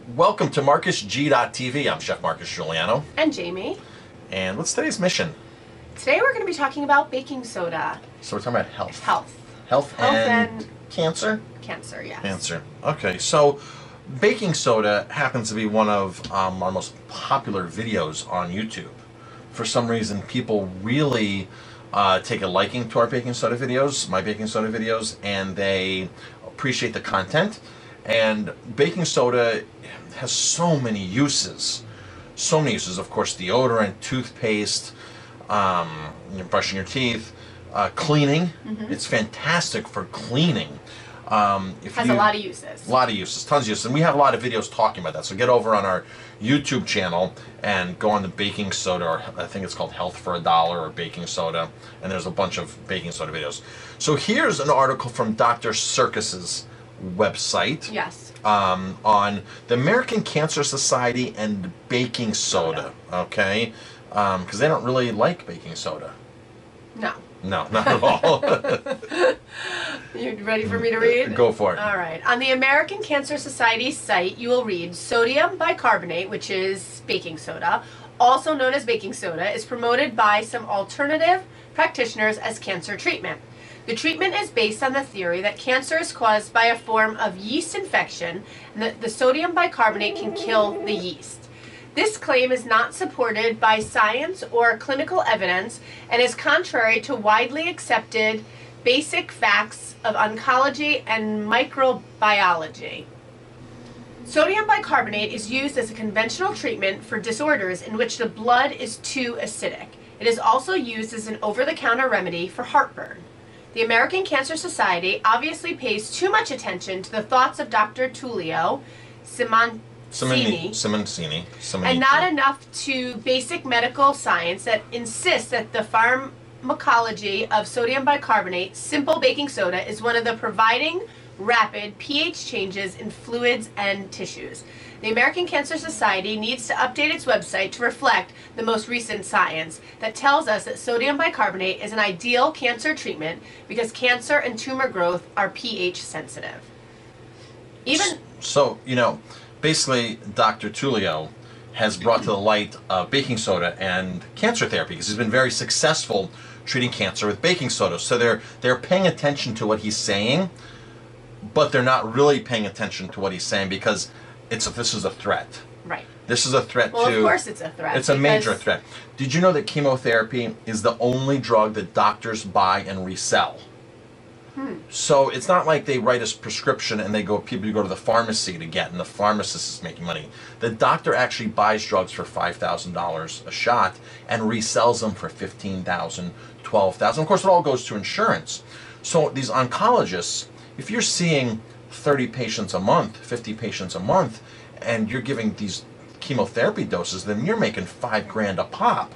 Welcome to MarcusG.TV. I'm Chef Marcus Giuliano. And Jamie. And what's today's mission? Today we're going to be talking about baking soda. So we're talking about health. Health and cancer? Cancer, yes. Cancer. Okay, so baking soda happens to be one of our most popular videos on YouTube. For some reason, people really take a liking to our baking soda videos, my baking soda videos, and they appreciate the content. And baking soda has so many uses. So many uses, of course, deodorant, toothpaste, brushing your teeth, cleaning. Mm-hmm. It's fantastic for cleaning. Has a lot of uses. A lot of uses, tons of uses. And we have a lot of videos talking about that. So get over on our YouTube channel and go on the baking soda, or I think it's called Health for $1 or baking soda. And there's a bunch of baking soda videos. So here's an article from Dr. Sirkis's website. Yes. On the American Cancer Society and baking soda. Okay? Because they don't really like baking soda. No. No, not at all. You ready for me to read? Go for it. All right. On the American Cancer Society site, you will read sodium bicarbonate, which is baking soda, also known as baking soda, is promoted by some alternative practitioners as cancer treatment. The treatment is based on the theory that cancer is caused by a form of yeast infection and that the sodium bicarbonate can kill the yeast. This claim is not supported by science or clinical evidence and is contrary to widely accepted basic facts of oncology and microbiology. Sodium bicarbonate is used as a conventional treatment for disorders in which the blood is too acidic. It is also used as an over-the-counter remedy for heartburn. The American Cancer Society obviously pays too much attention to the thoughts of Dr. Tullio Simoncini, and not enough to basic medical science that insists that the pharmacology of sodium bicarbonate, simple baking soda, is one of the providing rapid pH changes in fluids and tissues. The American Cancer Society needs to update its website to reflect the most recent science that tells us that sodium bicarbonate is an ideal cancer treatment because cancer and tumor growth are pH sensitive. Basically, Dr. Tullio has brought to the light baking soda and cancer therapy because he's been very successful treating cancer with baking soda. So they're paying attention to what he's saying, but they're not really paying attention to what he's saying because this is a threat. Right. This is a threat Well, of course it's a threat. It's a major threat. Did you know that chemotherapy is the only drug that doctors buy and resell? So it's not like they write a prescription and people go to the pharmacy to get, and the pharmacist is making money. The doctor actually buys drugs for $5,000 a shot and resells them for $15,000, $12,000. Of course, it all goes to insurance. So these oncologists, if you're seeing 30 patients a month, 50 patients a month, and you're giving these chemotherapy doses, then you're making $5,000 a pop.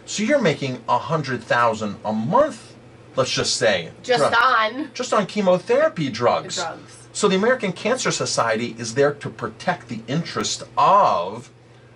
So you're making $100,000 a month. Let's just say. Just on chemotherapy drugs. So the American Cancer Society is there to protect the interest of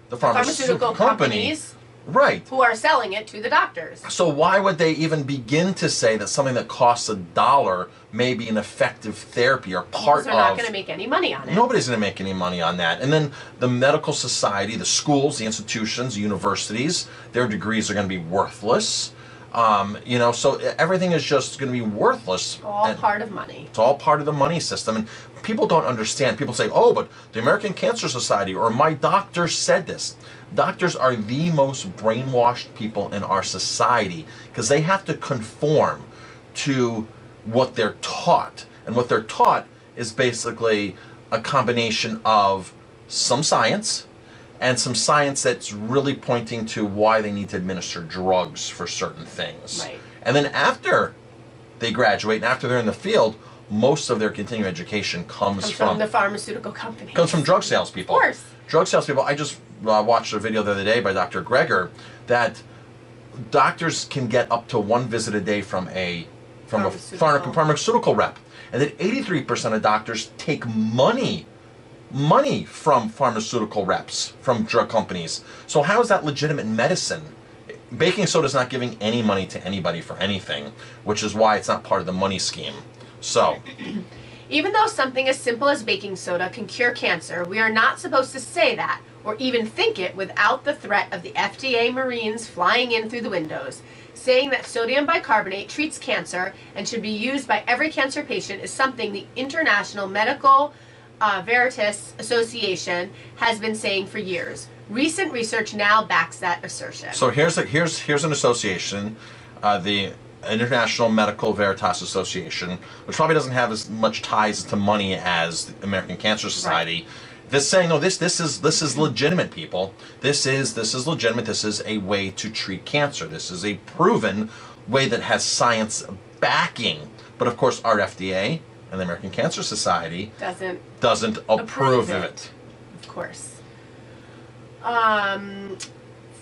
the pharmaceutical companies. Right. Who are selling it to the doctors. So why would they even begin to say that something that costs $1 may be an effective therapy or part of... They're not going to make any money on it. Nobody's going to make any money on that. And then the medical society, the schools, the institutions, the universities, their degrees are going to be worthless. So everything is just going to be worthless. All part of money. It's all part of the money system. And people don't understand. People say, oh, but the American Cancer Society or my doctor said this. Doctors are the most brainwashed people in our society because they have to conform to what they're taught. And what they're taught is basically a combination of some science and some science that's really pointing to why they need to administer drugs for certain things. Right. And then after they graduate and after they're in the field, most of their continuing education comes from the pharmaceutical companies. Comes from drug salespeople. Of course. Drug salespeople. I just watched a video the other day by Dr. Greger that doctors can get up to one visit a day from a pharmaceutical rep, and that 83% of doctors take money from pharmaceutical reps, from drug companies. So how is that legitimate medicine? Baking soda is not giving any money to anybody for anything, which is why it's not part of the money scheme. So Even though something as simple as baking soda can cure cancer, we are not supposed to say that or even think it without the threat of the FDA Marines flying in through the windows. Saying that sodium bicarbonate treats cancer and should be used by every cancer patient is something the International Medical Veritas Association has been saying for years. Recent research now backs that assertion. So here's an association, the International Medical Veritas Association, which probably doesn't have as much ties to money as the American Cancer Society. Right. This saying, no, this is legitimate, people. This is legitimate. This is a way to treat cancer. This is a proven way that has science backing. But of course, our FDA and the American Cancer Society doesn't approve of it. Of course.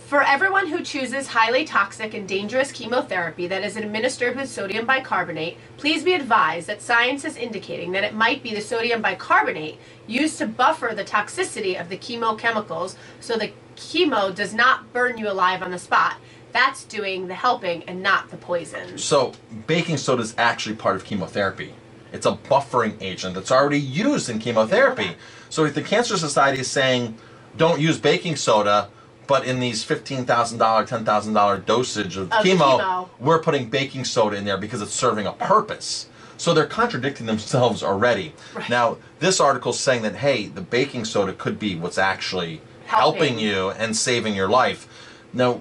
For everyone who chooses highly toxic and dangerous chemotherapy that is administered with sodium bicarbonate, please be advised that science is indicating that it might be the sodium bicarbonate used to buffer the toxicity of the chemochemicals so the chemo does not burn you alive on the spot. That's doing the helping and not the poison. So baking soda is actually part of chemotherapy. It's a buffering agent that's already used in chemotherapy. So if the Cancer Society is saying, don't use baking soda, but in these $15,000, $10,000 dosage of chemo, we're putting baking soda in there because it's serving a purpose. So they're contradicting themselves already. Right. Now, this article is saying that, hey, the baking soda could be what's actually helping you and saving your life. Now,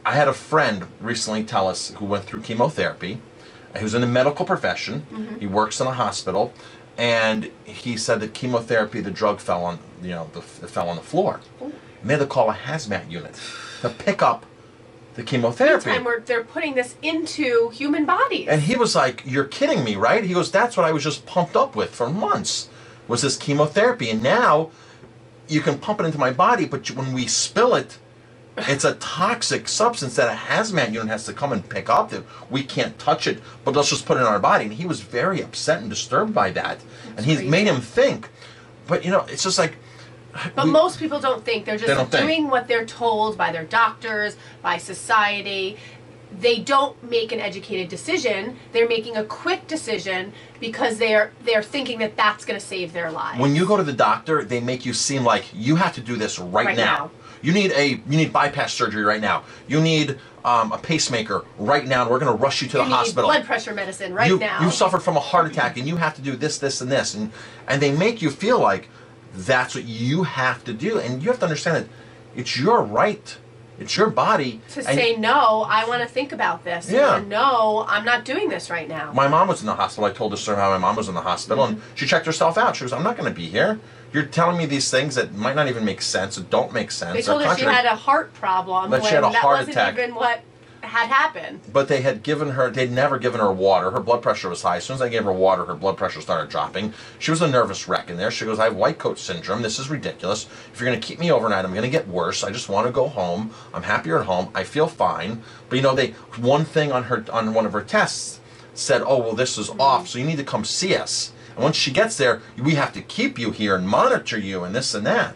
I had a friend recently tell us who went through chemotherapy. He was in the medical profession. Mm-hmm. He works in a hospital. And he said that chemotherapy, the drug fell on, it fell on the floor. Ooh. And they had to call a hazmat unit to pick up the chemotherapy. Meantime, they're putting this into human bodies. And he was like, "You're kidding me, right?" He goes, "That's what I was just pumped up with for months, was this chemotherapy. And now you can pump it into my body, but when we spill it, it's a toxic substance that a hazmat unit has to come and pick up. That we can't touch it, but let's just put it in our body." And he was very upset and disturbed by that. That's and he made him think. But it's just like. But most people don't think. They're just doing what they're told by their doctors, by society. They don't make an educated decision. They're making a quick decision because they're thinking that that's going to save their lives. When you go to the doctor, they make you seem like you have to do this right now. You need bypass surgery right now. You need a pacemaker right now, and we're going to rush you to the hospital. Blood pressure medicine now. You suffered from a heart attack, and you have to do this, this, and this, and they make you feel like that's what you have to do, and you have to understand that it's your right, it's your body to say no. I want to think about this. Yeah. No, I'm not doing this right now. My mom was in the hospital. I told the story how my mom was in the hospital, and she checked herself out. She goes, "I'm not going to be here. You're telling me these things that might not even make sense, that don't make sense." They told her she had a heart problem. That she had a heart attack. That wasn't even what had happened. But they'd never given her water. Her blood pressure was high. As soon as I gave her water, her blood pressure started dropping. She was a nervous wreck in there. She goes, "I have white coat syndrome. This is ridiculous. If you're going to keep me overnight, I'm going to get worse. I just want to go home. I'm happier at home. I feel fine." But one thing on one of her tests said, "Oh, well, this is off, so you need to come see us. And once she gets there, we have to keep you here and monitor you and this and that."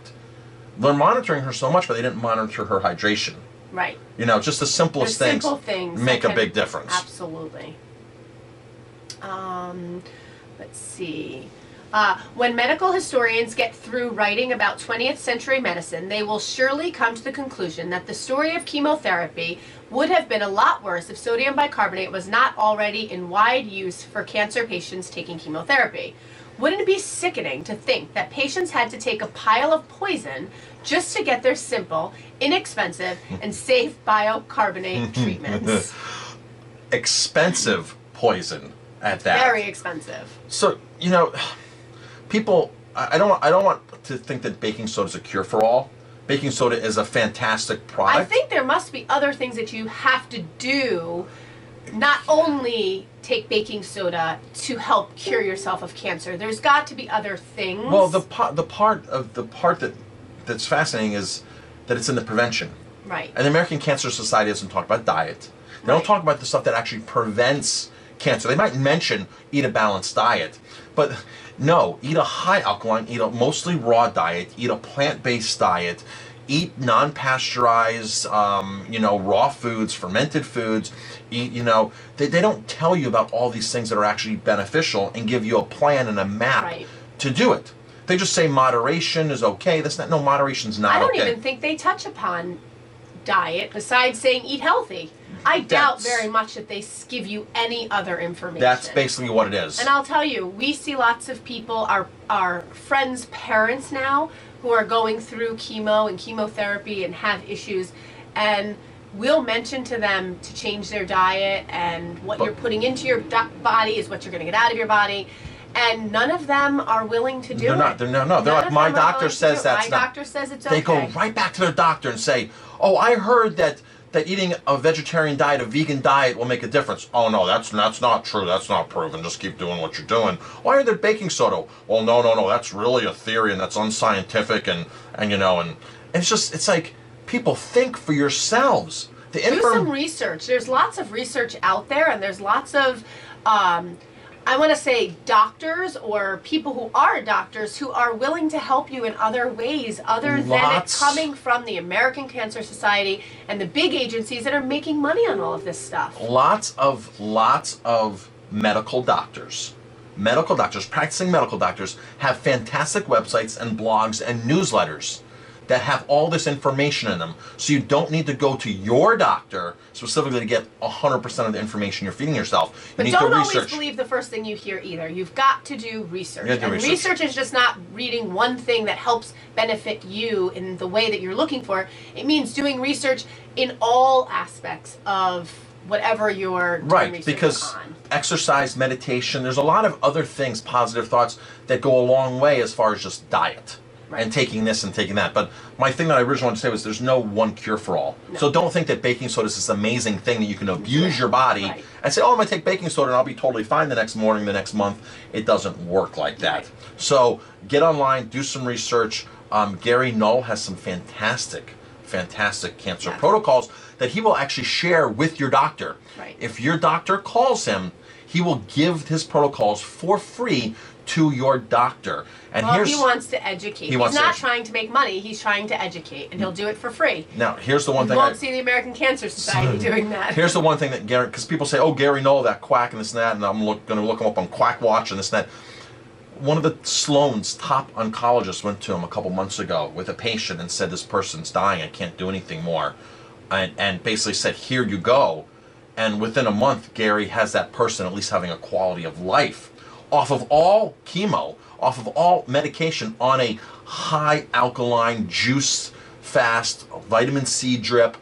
They're monitoring her so much, but they didn't monitor her hydration. Right. Just the simplest things make a big difference. Absolutely. Let's see. When medical historians get through writing about 20th century medicine, they will surely come to the conclusion that the story of chemotherapy would have been a lot worse if sodium bicarbonate was not already in wide use for cancer patients taking chemotherapy. Wouldn't it be sickening to think that patients had to take a pile of poison just to get their simple, inexpensive, and safe bicarbonate treatments? Expensive poison at that. Very expensive. So, people, I don't want to think that baking soda is a cure for all. Baking soda is a fantastic product. I think there must be other things that you have to do, not only take baking soda to help cure yourself of cancer. There's got to be other things. Well, the part that's fascinating is that it's in the prevention. Right. And the American Cancer Society doesn't talk about diet. They don't talk about the stuff that actually prevents cancer. They might mention eat a balanced diet, but no, eat a high alkaline, eat a mostly raw diet, eat a plant-based diet, eat non-pasteurized, raw foods, fermented foods. Eat, they don't tell you about all these things that are actually beneficial and give you a plan and a map Right. to do it. They just say moderation is okay. No, moderation's not I don't okay. even think they touch upon diet besides saying eat healthy. I doubt very much that they give you any other information. That's basically what it is. And I'll tell you, we see lots of people, our friends' parents now, who are going through chemo and chemotherapy and have issues, and we'll mention to them to change their diet, and what you're putting into your body is what you're going to get out of your body. And none of them are willing to do it. They're like, my doctor says that's not. My doctor says it's okay. They go right back to their doctor and say, oh, I heard that eating a vegetarian diet, a vegan diet will make a difference. Oh, no, that's not true. That's not proven. Just keep doing what you're doing. Why are there baking soda? Well, no, that's really a theory, and that's unscientific, and it's like, people, think for yourselves. Do some research. There's lots of research out there, and there's lots of I want to say doctors or people who are doctors who are willing to help you in other ways other than it coming from the American Cancer Society and the big agencies that are making money on all of this stuff. Lots of medical doctors, practicing medical doctors have fantastic websites and blogs and newsletters that have all this information in them. So you don't need to go to your doctor specifically to get 100% of the information you're feeding yourself. But don't always believe the first thing you hear either. You've got to do research. And research is just not reading one thing that helps benefit you in the way that you're looking for. It means doing research in all aspects of whatever you're doing research because on. Exercise, meditation, there's a lot of other things, positive thoughts, that go a long way as far as just diet. Right. And taking this and taking that. But my thing that I originally wanted to say was there's no one cure for all. No. So don't think that baking soda is this amazing thing that you can abuse your body and say, oh, I'm going to take baking soda and I'll be totally fine the next morning, the next month. It doesn't work like that. Right. So get online, do some research. Gary Null has some fantastic cancer protocols that he will actually share with your doctor. Right. If your doctor calls him, he will give his protocols for free to your doctor. And he wants to educate. He's not trying to make money. He's trying to educate, and he'll do it for free. Now, here's the one thing. You won't see the American Cancer Society doing that. Here's the one thing that Gary, because people say, oh, Gary Null, that quack and this and that, and I'm going to look him up on Quack Watch and this and that. One of the Sloan's top oncologists went to him a couple months ago with a patient and said, this person's dying, I can't do anything more. And basically said, here you go. And within a month, Gary has that person at least having a quality of life off of all chemo, off of all medication, on a high alkaline juice fast vitamin C drip.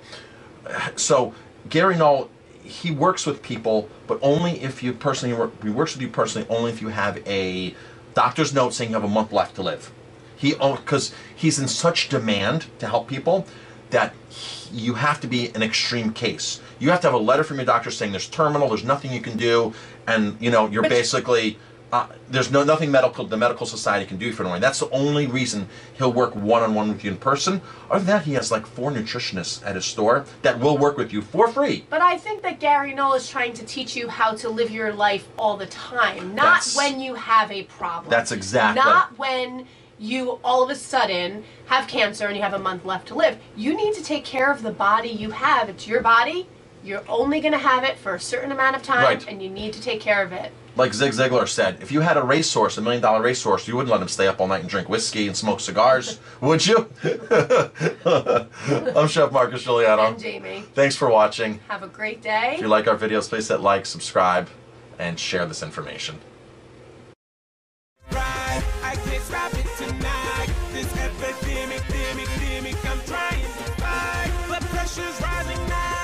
So Gary Null, he works with people, but only if you personally he works with you personally only if you have a doctor's note saying you have a month left to live. Because he's in such demand to help people that you have to be an extreme case. You have to have a letter from your doctor saying there's terminal, there's nothing you can do, and you're basically there's nothing the medical society can do for you. That's the only reason he'll work one-on-one with you in person. Other than that, he has like 4 nutritionists at his store that will work with you for free. But I think that Gary Null is trying to teach you how to live your life all the time, not when you have a problem. That's exactly. Not when you all of a sudden have cancer and you have a month left to live. You need to take care of the body you have. It's your body. You're only going to have it for a certain amount of time, and you need to take care of it. Like Zig Ziglar said, if you had a racehorse, $1 million racehorse, you wouldn't let him stay up all night and drink whiskey and smoke cigars, would you? I'm Chef Marcus Giuliano. I'm Jamie. Thanks for watching. Have a great day. If you like our videos, please hit like, subscribe, and share this information. I can't stop it tonight. This epidemic, I'm trying to fight. Blood pressure's rising now.